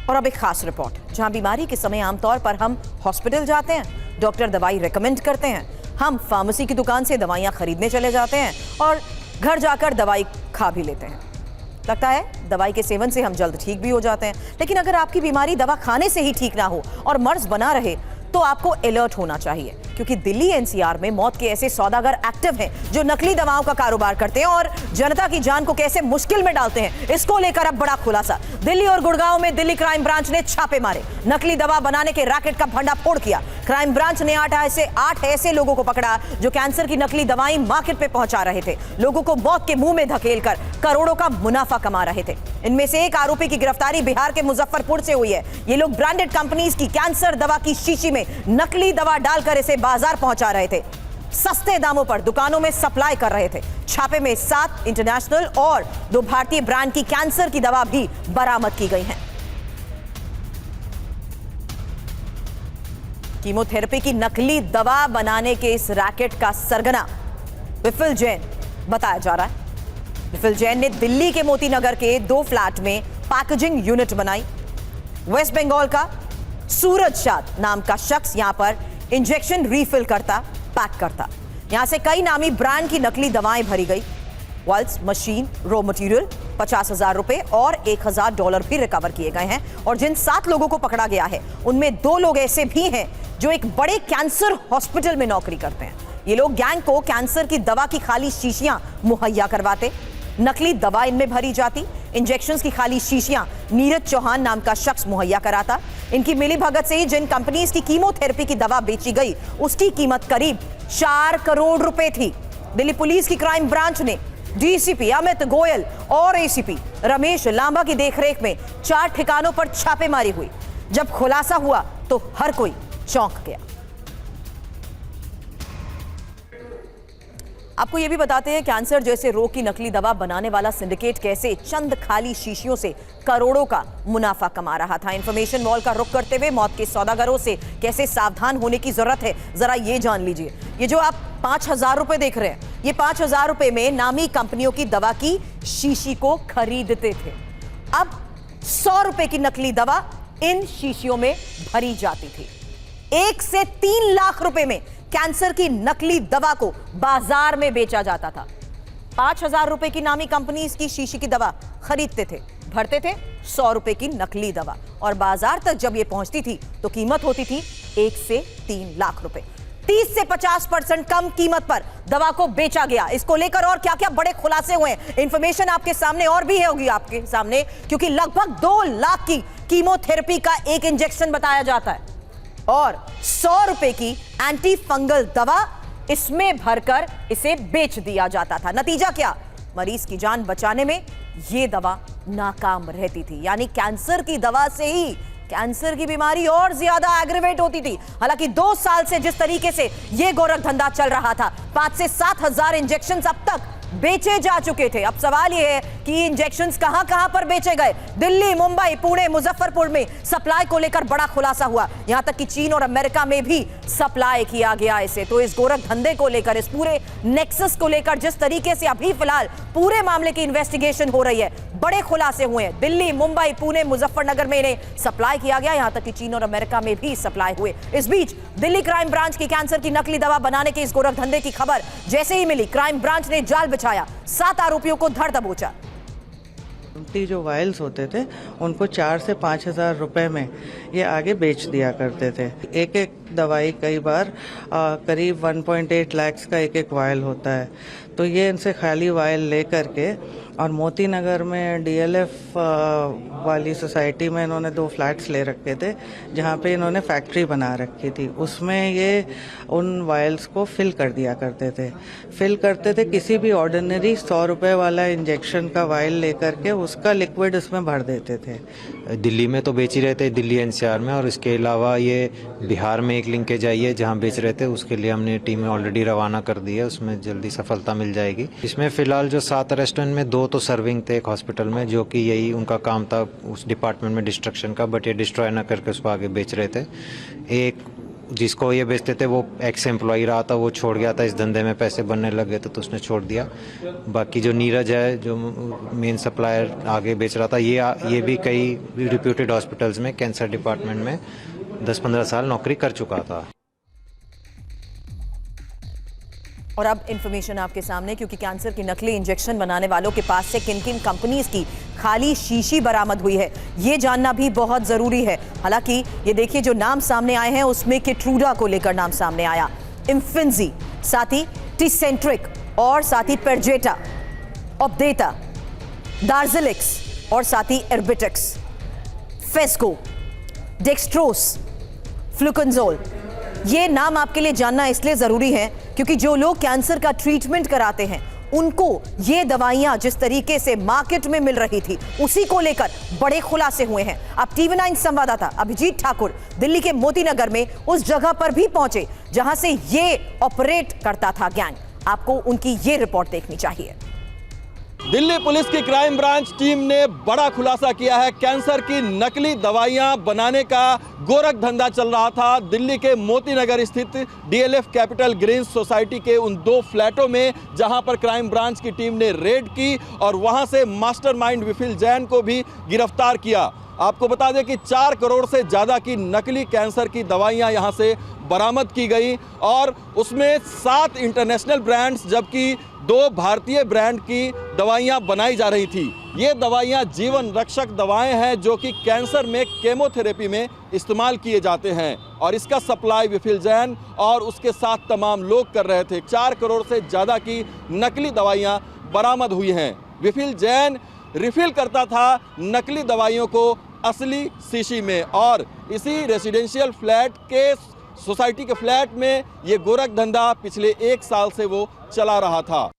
और अब एक खास रिपोर्ट, जहां बीमारी के समय आमतौर पर हम हॉस्पिटल जाते हैं, डॉक्टर दवाई रेकमेंड करते हैं, हम फार्मेसी की दुकान से दवाइयां खरीदने चले जाते हैं और घर जाकर दवाई खा भी लेते हैं। लगता है दवाई के सेवन से हम जल्द ठीक भी हो जाते हैं, लेकिन अगर आपकी बीमारी दवा खाने से ही ठीक ना हो और मर्ज बना रहे तो आपको अलर्ट होना चाहिए, क्योंकि दिल्ली एनसीआर में मौत के ऐसे सौदागर एक्टिव हैं जो नकली दवाओं का कारोबार करते हैं और जनता की जान को कैसे मुश्किल में डालते हैं। इसको लेकर अब बड़ा खुलासा। दिल्ली और गुड़गांव में दिल्ली क्राइम ब्रांच ने छापे मारे, नकली दवा बनाने के रैकेट का भंडाफोड़ किया। क्राइम ब्रांच ने 8 ऐसे लोगों को पकड़ा जो कैंसर की नकली दवाएं मार्केट पे पहुंचा रहे थे, लोगों को मौत के मुंह में धकेलकर करोड़ों का मुनाफा कमा रहे थे। इनमें से एक आरोपी की गिरफ्तारी बिहार के मुजफ्फरपुर से हुई है। ये लोग ब्रांडेड कंपनीज की कैंसर दवा की शीशी में नकली दवा डालकर इसे बाजार पहुंचा रहे थे, सस्ते दामों पर दुकानों में सप्लाई कर रहे थे। छापे में 7 इंटरनेशनल और 2 भारतीय ब्रांड की कैंसर की दवा भी बरामद की गई है। कीमोथेरेपी की नकली दवा बनाने के इस रैकेट का सरगना विफुल जैन बताया जा रहा है। विफुल जैन ने दिल्ली के मोती नगर के 2 फ्लैट में पैकेजिंग यूनिट बनाई। वेस्ट बंगाल का सूरज शाद नाम का शख्स यहां पर इंजेक्शन रीफिल करता, पैक करता। यहां से कई नामी ब्रांड की नकली दवाएं भरी गई। वाल्स, मशीन, रॉ मटेरियल, 50,000 रुपए और $1,000 भी रिकवर किए गए हैं। और जिन 7 लोगों को पकड़ा गया है उनमें 2 लोग ऐसे भी हैं जो एक बड़े कैंसर हॉस्पिटल में नौकरी करते हैं। ये लोग गैंग को कैंसर की दवा की खाली शीशियां मुहैया करवाते, नकली दवा इनमें भरी जाती। इंजेक्शंस की खाली शीशियां नीरज चौहान नाम का शख्स मुहैया कराता। इनकी मिली भगत से ही जिन कंपनीज की कीमोथेरेपी की दवा बेची गई उसकी कीमत करीब 4 करोड़ रुपए थी। दिल्ली पुलिस की क्राइम ब्रांच ने डीसीपी अमित गोयल और एसीपी रमेश लांबा की देखरेख में 4 ठिकानों पर छापेमारी हुई। जब खुलासा हुआ तो हर कोई चौंक गया। आपको यह भी बताते हैं कैंसर जैसे रोग की नकली दवा बनाने वाला सिंडिकेट कैसे चंद खाली शीशियों से करोड़ों का मुनाफा कमा रहा था। इंफॉर्मेशन वॉल का रुख करते हुए मौत के सौदागरों से कैसे सावधान होने की जरूरत है, जरा ये जान लीजिए। ये जो आप 5,000 रुपए देख रहे हैं, ये 5,000 रुपए में नामी कंपनियों की दवा की शीशी को खरीदते थे। अब 100 रुपए की नकली दवा इन शीशियों में भरी जाती थी। 1 से 3 लाख रुपए में कैंसर की नकली दवा को बाजार में बेचा जाता था। 5,000 रुपए की नामी कंपनी की शीशी की दवा खरीदते थे, भरते थे 100 रुपए की नकली दवा और बाजार तक जब ये पहुंचती थी तो कीमत होती थी 1 से 3 लाख रुपए। 30 से 50% कम कीमत पर दवा को बेचा गया। इसको लेकर और क्या क्या बड़े खुलासे हुए हैं, इंफॉर्मेशन आपके सामने और भी होगी आपके सामने, क्योंकि लगभग 2 लाख की कीमोथेरेपी का एक इंजेक्शन बताया जाता है और 100 रुपए की एंटी फंगल दवा इसमें भरकर इसे बेच दिया जाता था। नतीजा क्या? मरीज की जान बचाने में यह दवा नाकाम रहती थी। यानी कैंसर की दवा से ही कैंसर की बीमारी और ज्यादा एग्रीवेट होती थी। हालांकि 2 साल से जिस तरीके से यह गोरख धंधा चल रहा था, 5 से 7 हजार इंजेक्शन अब तक बेचे जा चुके थे। अब सवाल यह है कि इंजेक्शंस कहां पर बेचे गए। दिल्ली, मुंबई, पुणे, मुजफ्फरपुर में सप्लाई को लेकर बड़ा खुलासा हुआ। यहां तक कि चीन और अमेरिका में भी सप्लाई किया गया इसे। तो इस गोरख धंधे को लेकर, इस पूरे नेक्सस को लेकर जिस तरीके से अभी फिलहाल पूरे मामले की इन्वेस्टिगेशन हो रही है, बड़े खुलासे हुए हैं। दिल्ली, मुंबई, पुणे, मुजफ्फरनगर में इन्हें सप्लाई किया गया। यहां तक कि चीन और अमेरिका में भी सप्लाई हुए। इस बीच दिल्ली क्राइम ब्रांच की कैंसर की नकली दवा बनाने के इस गोरख धंधे की खबर जैसे ही मिली, क्राइम ब्रांच ने जाल बिछाया, 7 आरोपियों को धर दबोचा। जो वायल्स होते थे उनको 4 से 5,000 रुपए में ये आगे बेच दिया करते थे। एक दवाई कई बार करीब 1.8 लाख का एक वायल होता है। तो ये इनसे खाली वायल ले करके और मोती नगर में डीएलएफ वाली सोसाइटी में इन्होंने 2 फ्लैट्स ले रखे थे जहाँ पे इन्होंने फैक्ट्री बना रखी थी। उसमें ये उन वायल्स को फिल कर दिया करते थे। किसी भी ऑर्डिनरी 100 रुपए वाला इंजेक्शन का वायल लेकर के उसका लिक्विड इसमें भर देते थे। दिल्ली में तो बेच ही रहे थे, दिल्ली एनसीआर में, और इसके अलावा ये बिहार में एक लिंकेज आई है जहाँ बेच रहे थे। उसके लिए हमने टीमें ऑलरेडी रवाना कर दी है, उसमें जल्दी सफलता मिल जाएगी। इसमें फिलहाल जो 7 रेस्टोरेंट में 2 तो सर्विंग थे एक हॉस्पिटल में, जो कि यही उनका काम था उस डिपार्टमेंट में डिस्ट्रक्शन का, बट ये डिस्ट्रॉय ना करके उसको आगे बेच रहे थे। एक जिसको ये बेचते थे वो एक्स एम्प्लॉय रहा था, वो छोड़ गया था इस धंधे में, पैसे बनने लग गए तो उसने छोड़ दिया। बाकी जो नीरज है जो मेन सप्लायर आगे बेच रहा था, ये भी कई रिप्यूटेड हॉस्पिटल्स में कैंसर डिपार्टमेंट में 10-15 साल नौकरी कर चुका था। और अब इंफॉर्मेशन आपके सामने, क्योंकि कैंसर की नकली इंजेक्शन बनाने वालों के पास से किन किन कंपनीज की खाली शीशी बरामद हुई है, ये जानना भी बहुत जरूरी है। हालांकि ये देखिए जो नाम सामने आए हैं उसमें केट्रूडा को लेकर नाम सामने आया, इम्फिंजी, साथ ही टीसेंट्रिक और साथ ही पेरजेटा, ऑब्डेटा, दार्जिलिक्स और साथ ही एर्बिटेक्स, फेस्को, डेक्सट्रोस, फ्लुकनजोल। ये नाम आपके लिए जानना इसलिए जरूरी है क्योंकि जो लोग कैंसर का ट्रीटमेंट कराते हैं उनको ये दवाइयां जिस तरीके से मार्केट में मिल रही थी उसी को लेकर बड़े खुलासे हुए हैं। अब TV9 संवाददाता अभिजीत ठाकुर दिल्ली के मोतीनगर में उस जगह पर भी पहुंचे जहां से ये ऑपरेट करता था गैंग। आपको उनकी ये रिपोर्ट देखनी चाहिए। दिल्ली पुलिस की क्राइम ब्रांच टीम ने बड़ा खुलासा किया है। कैंसर की नकली दवाइयां बनाने का गोरख धंधा चल रहा था दिल्ली के मोतीनगर स्थित DLF कैपिटल ग्रीन्स सोसाइटी के उन 2 फ्लैटों में, जहां पर क्राइम ब्रांच की टीम ने रेड की और वहां से मास्टरमाइंड विफिल जैन को भी गिरफ्तार किया। आपको बता दें कि 4 करोड़ से ज़्यादा की नकली कैंसर की दवाइयां यहां से बरामद की गई और उसमें 7 इंटरनेशनल ब्रांड्स जबकि 2 भारतीय ब्रांड की दवाइयां बनाई जा रही थी। ये दवाइयां जीवन रक्षक दवाएं हैं जो कि कैंसर में केमोथेरेपी में इस्तेमाल किए जाते हैं और इसका सप्लाई विफिल जैन और उसके साथ तमाम लोग कर रहे थे। 4 करोड़ से ज़्यादा की नकली दवाइयां बरामद हुई हैं। विफिल जैन रिफिल करता था नकली दवाइयों को असली शीशी में और इसी रेसिडेंशियल फ्लैट के सोसाइटी के फ्लैट में ये गोरख धंधा पिछले 1 साल से वो चला रहा था।